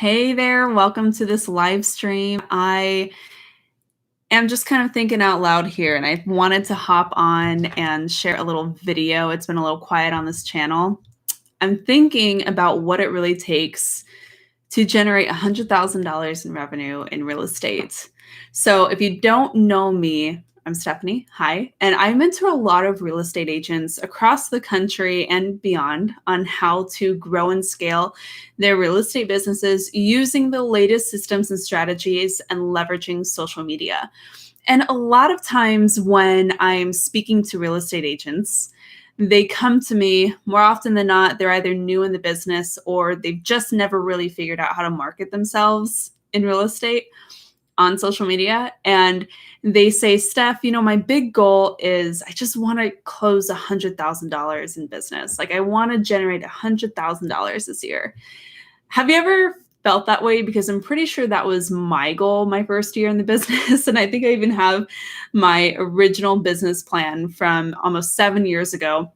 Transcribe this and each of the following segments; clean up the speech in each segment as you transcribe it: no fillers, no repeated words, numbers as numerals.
Hey there, welcome to this live stream. I am just kind of thinking out loud here, and I wanted to hop on and share a little video. It's been a little quiet on this channel. I'm thinking about what it really takes to generate $100,000 in revenue in real estate. So if you don't know me, I'm Stephanie. Hi. And I mentor a lot of real estate agents across the country and beyond on how to grow and scale their real estate businesses using the latest systems and strategies and leveraging social media. And a lot of times when I'm speaking to real estate agents, they come to me more often than not. They're either new in the business or they've just never really figured out how to market themselves in real estate on social media. And they say, Steph, my big goal is I just want to close $100,000 in business. Like I want to generate $100,000 this year. Have you ever felt that way? Because I'm pretty sure that was my goal my first year in the business. And I think I even have my original business plan from almost 7 years ago,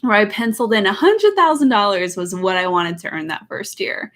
where I penciled in $100,000 was what I wanted to earn that first year.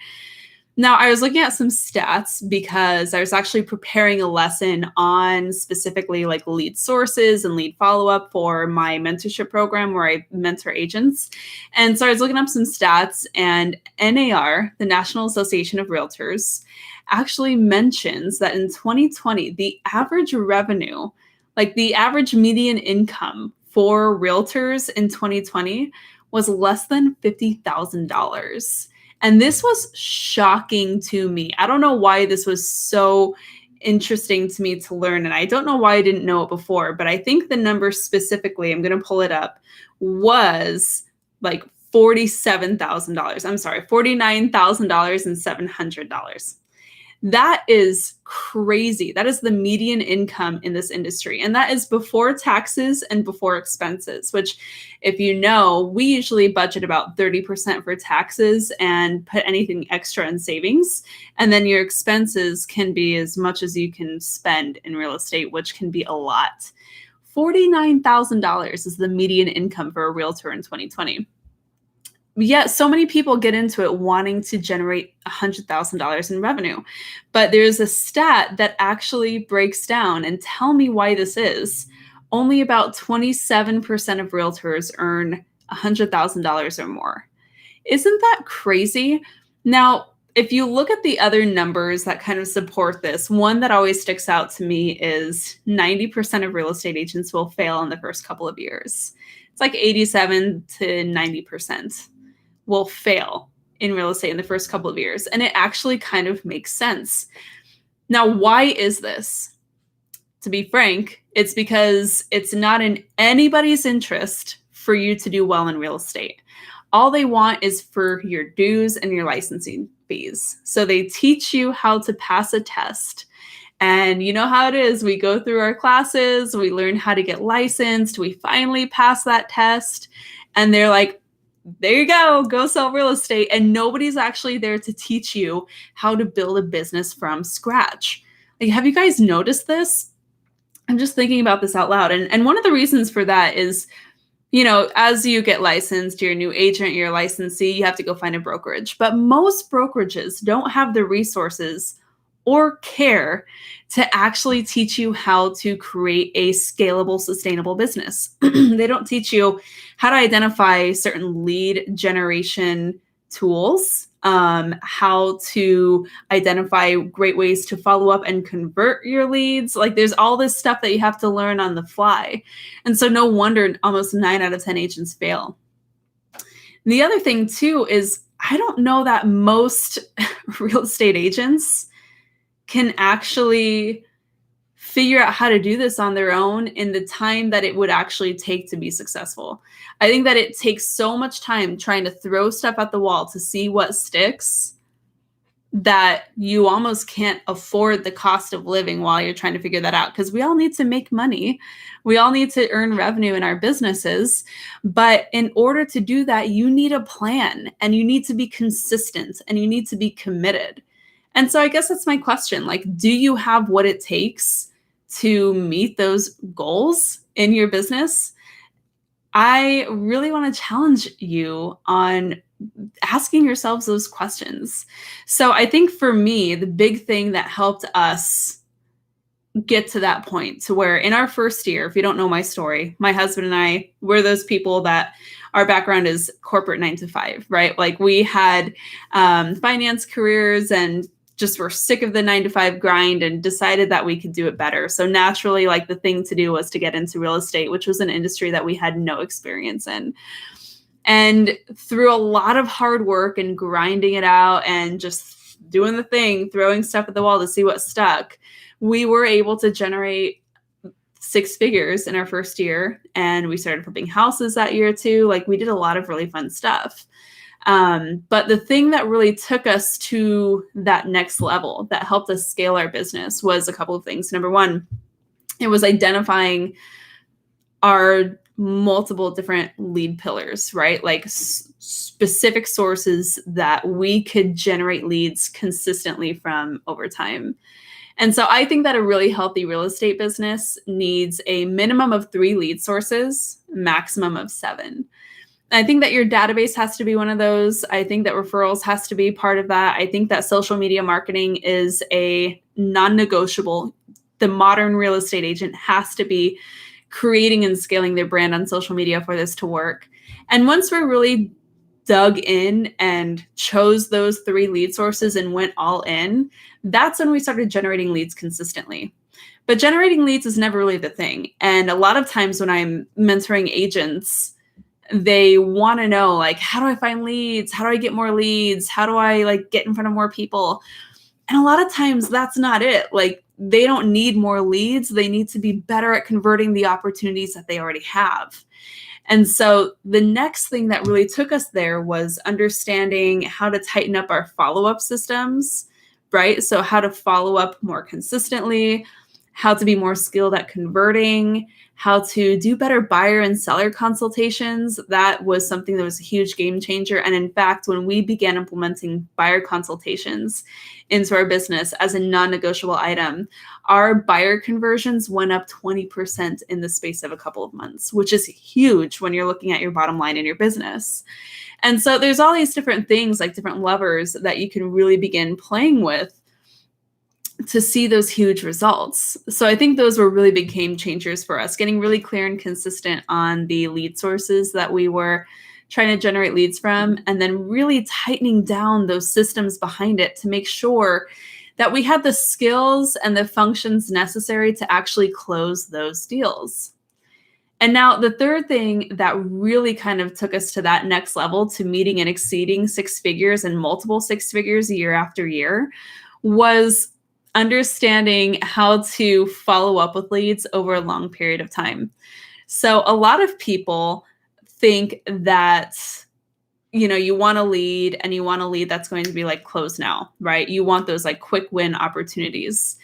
Now, I was looking at some stats because I was actually preparing a lesson on specifically like lead sources and lead follow-up for my mentorship program where I mentor agents. And so I was looking up some stats, and NAR, the National Association of Realtors, actually mentions that in 2020, the average revenue, like the average median income for realtors in 2020 was less than $50,000. And this was shocking to me. I don't know why this was so interesting to me to learn. And I don't know why I didn't know it before, but I think the number specifically, I'm going to pull it up, was like $47,000. I'm sorry, $49,700. That is crazy. That is the median income in this industry. And that is before taxes and before expenses, which, if you know, we usually budget about 30% for taxes and put anything extra in savings. And then your expenses can be as much as you can spend in real estate, which can be a lot. $49,000 is the median income for a realtor in 2020. Yet so many people get into it wanting to generate $100,000 in revenue. But there's a stat that actually breaks down, and tell me why this is. Only about 27% of realtors earn $100,000 or more. Isn't that crazy? Now, if you look at the other numbers that kind of support this, one that always sticks out to me is 90% of real estate agents will fail in the first couple of years. It's like 87 to 90% will fail in real estate in the first couple of years. And it actually kind of makes sense. Now, why is this? To be frank, it's because it's not in anybody's interest for you to do well in real estate. All they want is for your dues and your licensing fees. So they teach you how to pass a test. And you know how it is. We go through our classes, we learn how to get licensed, we finally pass that test, and they're like, there you go sell real estate. And nobody's actually there to teach you how to build a business from scratch. Like, have you guys noticed this? I'm just thinking about this out loud. And one of the reasons for that is, as you get licensed, you're a new agent, you're a licensee, you have to go find a brokerage. But most brokerages don't have the resources or care to actually teach you how to create a scalable, sustainable business. They don't teach you how to identify certain lead generation tools, how to identify great ways to follow up and convert your leads. Like, there's all this stuff that you have to learn on the fly. And so no wonder almost 9 out of 10 agents fail. And the other thing too is, I don't know that most real estate agents can actually figure out how to do this on their own in the time that it would actually take to be successful. I think that it takes so much time trying to throw stuff at the wall to see what sticks that you almost can't afford the cost of living while you're trying to figure that out. Because we all need to make money. We all need to earn revenue in our businesses. But in order to do that, you need a plan, and you need to be consistent, and you need to be committed. And so I guess that's my question. Like, do you have what it takes to meet those goals in your business? I really want to challenge you on asking yourselves those questions. So I think for me, the big thing that helped us get to that point to where in our first year, if you don't know my story, my husband and I were those people that our background is corporate 9 to 5, right? Like we had finance careers and just were sick of the 9 to 5 grind and decided that we could do it better. So naturally, like the thing to do was to get into real estate, which was an industry that we had no experience in. And through a lot of hard work and grinding it out and just doing the thing, throwing stuff at the wall to see what stuck, we were able to generate 6 figures in our first year. And we started flipping houses that year too. Like we did a lot of really fun stuff. But the thing that really took us to that next level that helped us scale our business was a couple of things. Number one, it was identifying our multiple different lead pillars, right? Like specific sources that we could generate leads consistently from over time. And so I think that a really healthy real estate business needs a minimum of 3 lead sources, maximum of 7. I think that your database has to be one of those. I think that referrals has to be part of that. I think that social media marketing is a non-negotiable. The modern real estate agent has to be creating and scaling their brand on social media for this to work. And once we're really dug in and chose those 3 lead sources and went all in, that's when we started generating leads consistently. But generating leads is never really the thing. And a lot of times when I'm mentoring agents, they want to know, like, how do I find leads? How do I get more leads? How do I like get in front of more people? And a lot of times that's not it. Like they don't need more leads. They need to be better at converting the opportunities that they already have. And so the next thing that really took us there was understanding how to tighten up our follow-up systems, right? So how to follow up more consistently, how to be more skilled at converting, how to do better buyer and seller consultations. That was something that was a huge game changer. And in fact, when we began implementing buyer consultations into our business as a non-negotiable item, our buyer conversions went up 20% in the space of a couple of months, which is huge when you're looking at your bottom line in your business. And so there's all these different things, like different levers that you can really begin playing with to see those huge results. So I think those were really big game changers for us, getting really clear and consistent on the lead sources that we were trying to generate leads from, and then really tightening down those systems behind it to make sure that we had the skills and the functions necessary to actually close those deals. And now the third thing that really kind of took us to that next level, to meeting and exceeding 6 figures and multiple 6 figures year after year, was understanding how to follow up with leads over a long period of time. So a lot of people think that, you know, you want a lead and you want a lead that's going to be like close now, right? You want those like quick win opportunities.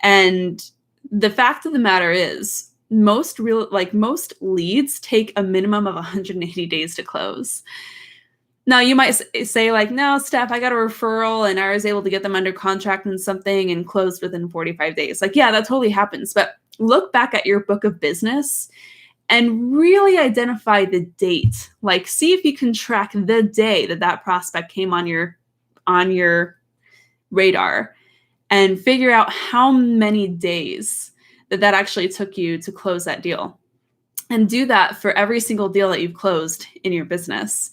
And the fact of the matter is most leads take a minimum of 180 days to close. Now, you might say like, no, Steph, I got a referral and I was able to get them under contract and something and closed within 45 days. Like, yeah, that totally happens. But look back at your book of business and really identify the date. Like, see if you can track the day that that prospect came on your radar and figure out how many days that actually took you to close that deal. And do that for every single deal that you've closed in your business.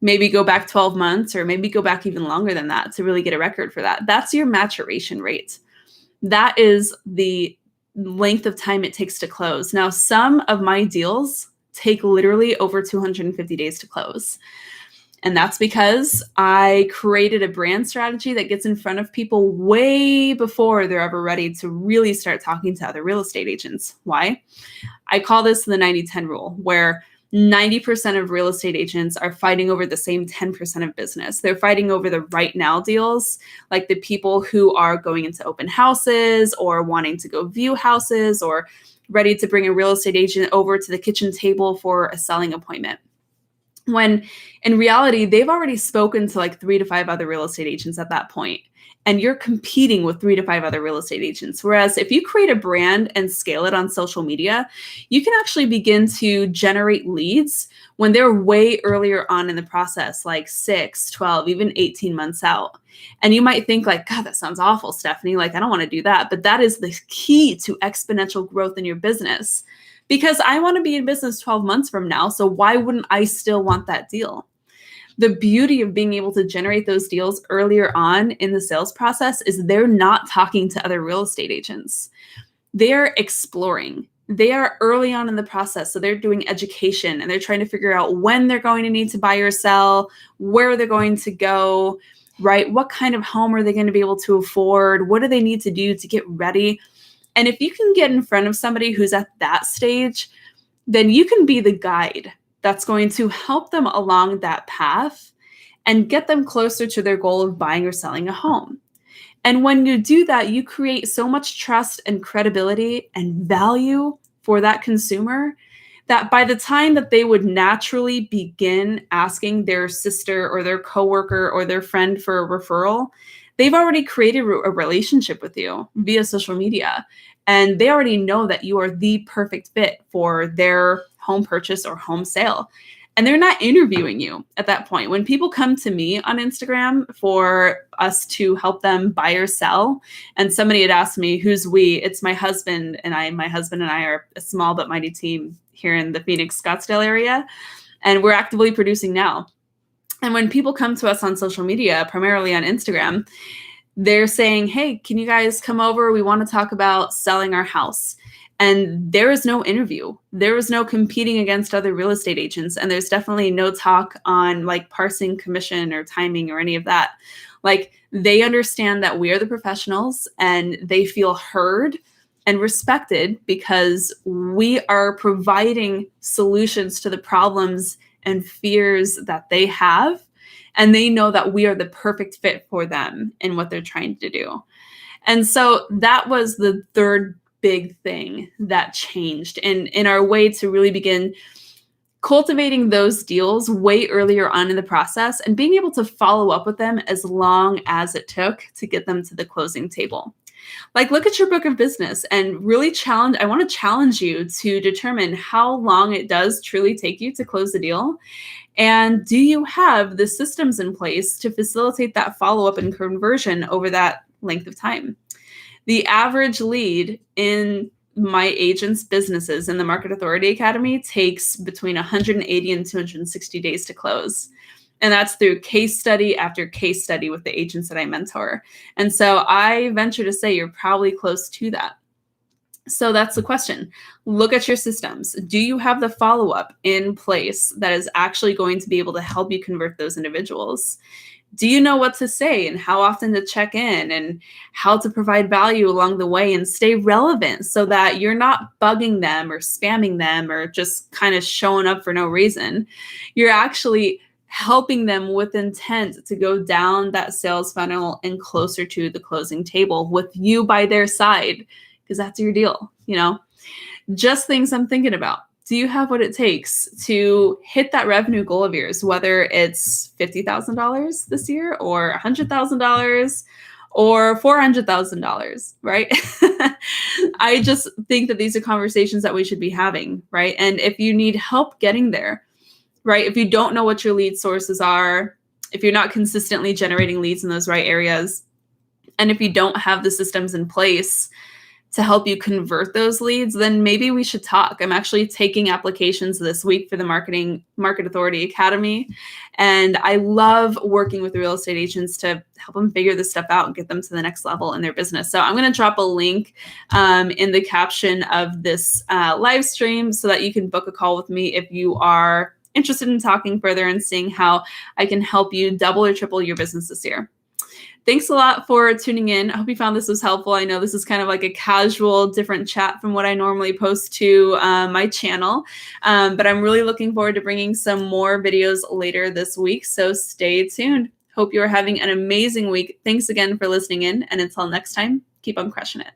Maybe go back 12 months or maybe go back even longer than that to really get a record for that. That's your maturation rate. That is the length of time it takes to close. Now, some of my deals take literally over 250 days to close. And that's because I created a brand strategy that gets in front of people way before they're ever ready to really start talking to other real estate agents. Why? I call this the 90-10 rule, where 90% of real estate agents are fighting over the same 10% of business. They're fighting over the right now deals, like the people who are going into open houses or wanting to go view houses or ready to bring a real estate agent over to the kitchen table for a selling appointment. when in reality, they've already spoken to like 3 to 5 other real estate agents at that point, and you're competing with 3 to 5 other real estate agents. Whereas if you create a brand and scale it on social media, you can actually begin to generate leads when they're way earlier on in the process, like 6, 12, even 18 months out. And you might think like, God, that sounds awful, Stefanie. Like, I don't want to do that. But that is the key to exponential growth in your business, because I want to be in business 12 months from now. So why wouldn't I still want that deal? The beauty of being able to generate those deals earlier on in the sales process is they're not talking to other real estate agents. They're exploring. They are early on in the process. So they're doing education and they're trying to figure out when they're going to need to buy or sell, where they're going to go, right? What kind of home are they going to be able to afford? What do they need to do to get ready? And if you can get in front of somebody who's at that stage, then you can be the guide that's going to help them along that path and get them closer to their goal of buying or selling a home. And when you do that, you create so much trust and credibility and value for that consumer that by the time that they would naturally begin asking their sister or their coworker or their friend for a referral, they've already created a relationship with you via social media. And they already know that you are the perfect fit for their home purchase or home sale. And they're not interviewing you at that point. When people come to me on Instagram for us to help them buy or sell, and somebody had asked me, who's we? It's my husband and I. My husband and I are a small but mighty team here in the Phoenix, Scottsdale area. And we're actively producing now. And when people come to us on social media, primarily on Instagram, they're saying, hey, can you guys come over? We want to talk about selling our house. And there is no interview. There is no competing against other real estate agents. And there's definitely no talk on like parsing commission or timing or any of that. Like, they understand that we are the professionals and they feel heard and respected because we are providing solutions to the problems and fears that they have. And they know that we are the perfect fit for them in what they're trying to do. And so that was the third big thing that changed in our way to really begin cultivating those deals way earlier on in the process and being able to follow up with them as long as it took to get them to the closing table. Like, look at your book of business and really I want to challenge you to determine how long it does truly take you to close the deal. And do you have the systems in place to facilitate that follow-up and conversion over that length of time? The average lead in my agents' businesses in the Market Authority Academy takes between 180 and 260 days to close. And that's through case study after case study with the agents that I mentor. And so I venture to say you're probably close to that. So that's the question. Look at your systems. Do you have the follow-up in place that is actually going to be able to help you convert those individuals? Do you know what to say and how often to check in and how to provide value along the way and stay relevant so that you're not bugging them or spamming them or just kind of showing up for no reason? You're actually helping them with intent to go down that sales funnel and closer to the closing table with you by their side, because that's your deal, Just things I'm thinking about. Do you have what it takes to hit that revenue goal of yours, whether it's $50,000 this year or $100,000 or $400,000, right? I just think that these are conversations that we should be having, right? And if you need help getting there, right? If you don't know what your lead sources are, if you're not consistently generating leads in those right areas, and if you don't have the systems in place to help you convert those leads, then maybe we should talk. I'm actually taking applications this week for the Market Authority Academy. And I love working with the real estate agents to help them figure this stuff out and get them to the next level in their business. So I'm going to drop a link in the caption of this live stream so that you can book a call with me if you are interested in talking further and seeing how I can help you double or triple your business this year. Thanks a lot for tuning in. I hope you found this was helpful. I know this is kind of like a casual, different chat from what I normally post to my channel, but I'm really looking forward to bringing some more videos later this week, so stay tuned. Hope you are having an amazing week. Thanks again for listening in, and until next time, keep on crushing it.